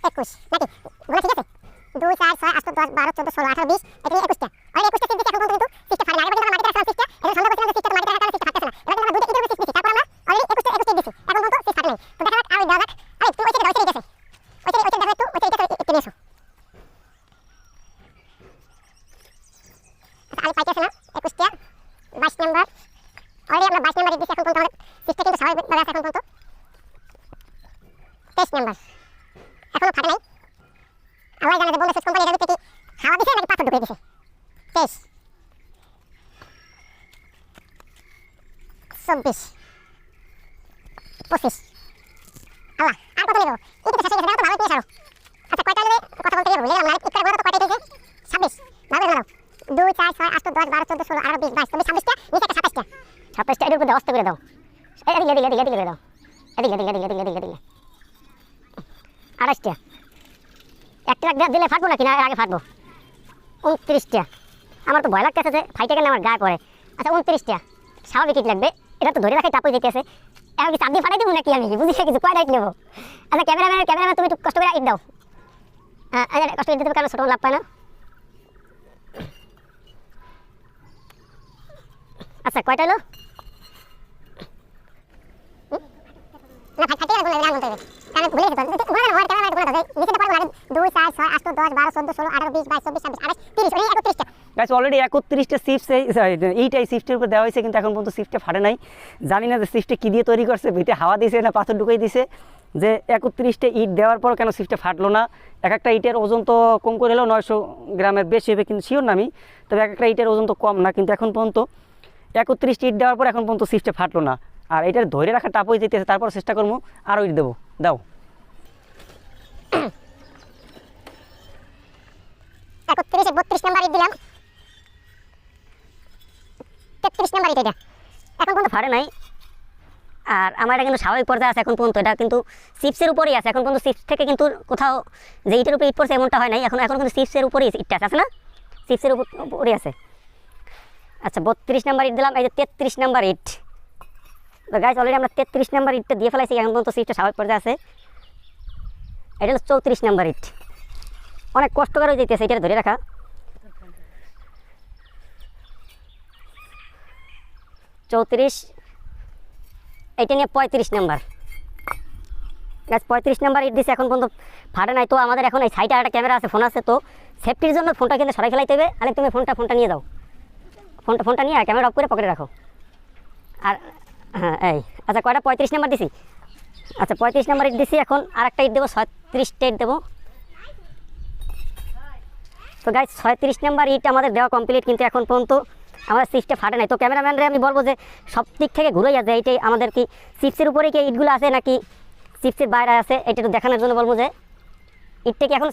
21 নাকি বলে ঠিক আছে 2 4 6 8 10 12 14 16 18 20 এটা 21টা আর 21টা সিট দিছি এখন পর্যন্ত সিটটা ফাড়ে না আগে পর্যন্ত মাটিতে রাখলাম সিটটা এটা সন্দেহ করছিলাম যে সিটটা মাটিতে রাখা সিটটা ফাটতেছে না এবার আমরা দুইটা ইটের উপরে সিট দিছি তারপর আমরা অলরেডি 21টা দিছি এখন পর্যন্ত সিট ফাটে নাই তো দেখা যাক আর ওই দাও যাক আরে তুমি ওইটা দাও ওইটা দিতেছে ওইটা দেখো একটু ওইটা একটু নিয়ে এসো আমি পাইতেছিলাম 21টা 22 নাম্বার অলরেডি আমরা 22 নাম্বার দিছি এখন পর্যন্ত সিটটা কিন্তু স্বাভাবিকভাবে আছে এখন পর্যন্ত 23 নাম্বার এখনো ফাটে নাই আল্লাহ জানে যে বন্ধু শেষ কোম্পানি এটা থেকে হাওয়া দিছে নাকি পাথর ঢুকিয়ে দিছে 23 24 25 আল্লাহ আর কত নেব এই তো শেষ হয়ে গেছে দাও তো ভালো করে ছাড়ো আচ্ছা কয়টা নেবে কথা বলতে গিয়ে ভুলে গেলাম না একটা বড় তো কয়টা হয়েছে 26 ভালো করে দাও 2 4 6 8 10 12 14 16 18 20 22 26টা নিচে একটা 27টা 27টা এর উপরে অস্ত করে দাও এদিকে করে দাও এদিকে 28টা একটা লাখ দিলে ফাটবো নাকি না আগে ফাটবো 29টা আমার তো ভয় লাগতেছে যে ফাইটে গেলে আমার গা করে আচ্ছা 29টা স্বাভাবিক লাগবে এটা তো ধরে রাখাই চাপই দিতেছে এখন কি চাপ দিয়ে ফাটাই দেবো নাকি আমি বুঝি কিছু কয়টা ইট নেবো আচ্ছা ক্যামেরাম্যান তুমি একটু কষ্ট করে ইট দাও কষ্ট করে দিতে কারণ ছোটো লাভ পায় না আচ্ছা কয়টা হলো না ফাইটে গেলে বলে বলতে হবে কারণ ভুলে গেছে তো ঘোরা না ওর ক্যামেরা ঘোরা দাও নিচে পড়ে লাগে 2 4 6 8 10 12 14 16 18 20 22 24 26 28 30 ওই 31টা গাইস অলরেডি 31টা সিফট এইটাই সিফটের উপর দেওয়া হয়েছে কিন্তু এখন পর্যন্ত সিফটে ফাটে নাই জানি না যে সিফটে কী দিয়ে তৈরি করছে ভিতরে হাওয়া দিয়েছে না পাথর ঢুকিয়ে দিয়েছে যে 31টা ইট দেওয়ার পর কেন সিফটে ফাটলো না এক একটা ইটের ওজন তো কম করে হলেও 900 গ্রামের বেশি হবে কিন্তু শিওর না আমি তবে এক একটা ইটের ওজন তো কম না কিন্তু এখন পর্যন্ত 31টা ইট দেওয়ার পর এখন পর্যন্ত সিফটে ফাটলো না আর এটার ধরে রাখা টাপ হয়ে যেতেছে তারপর চেষ্টা করবো আরও ইট দেবো দাও 31 32 নাম্বার ইট দিলাম 33 নাম্বার ইট এটা এখন পর্যন্ত ফাটে নাই আর আমার এটা কিন্তু স্বাভাবিক পর্যায়ে আছে এখন পর্যন্ত এটা কিন্তু চিপসের উপরেই আছে এখন পর্যন্ত চিপস থেকে কিন্তু কোথাও যে ইটের উপরে ইট পড়ছে এমনটা হয় নাই এখন কিন্তু চিপসের উপরেই ইটটা আছে না চিপসের উপরেই আছে আচ্ছা 32 নাম্বার ইট দিলাম এই যে 33 নাম্বার ইট তো গাইস অলরেডি আমরা 33 নাম্বার ইটটা দিয়ে ফেলাইছি এখন পর্যন্ত চিপসটা স্বাভাবিক পর্যায়ে আছে এটা হলো 34 নাম্বার ইট অনেক কষ্ট করে যেতেছে এটা ধরে রাখা 34 এটা নিয়ে 35 নাম্বার গাছ 35 নাম্বার ইট দিছে এখন পর্যন্ত ফাটে নাই তো আমাদের এখন এই সাইডে একটা ক্যামেরা আছে ফোন আছে তো সেফটির জন্য ফোনটা কিন্তু সরাই ফেলাইতে হবে আরে তুমি ফোনটা নিয়ে যাও ফোনটা নিয়ে ক্যামেরা অফ করে পকেটে রাখো আর হ্যাঁ এই আচ্ছা কয়টা 35 নাম্বার দিছি আচ্ছা 35 নাম্বার ইট দিছি এখন আর একটা ইট দেবো 36টা ইট দেবো তো গাইস 36 নাম্বার ইট আমাদের দেওয়া কমপ্লিট কিন্তু এখন পর্যন্ত আমাদের সিফটে ফাটে নাই তো ক্যামেরাম্যানরে আমি বলবো যে সব দিক থেকে ঘুরে যাচ্ছে এইটাই আমাদের কি চিপসের উপরে কি ইটগুলো আছে নাকি চিপসের বাইরে আছে এটা একটু দেখানোর জন্য বলবো যে ইটটা কি এখন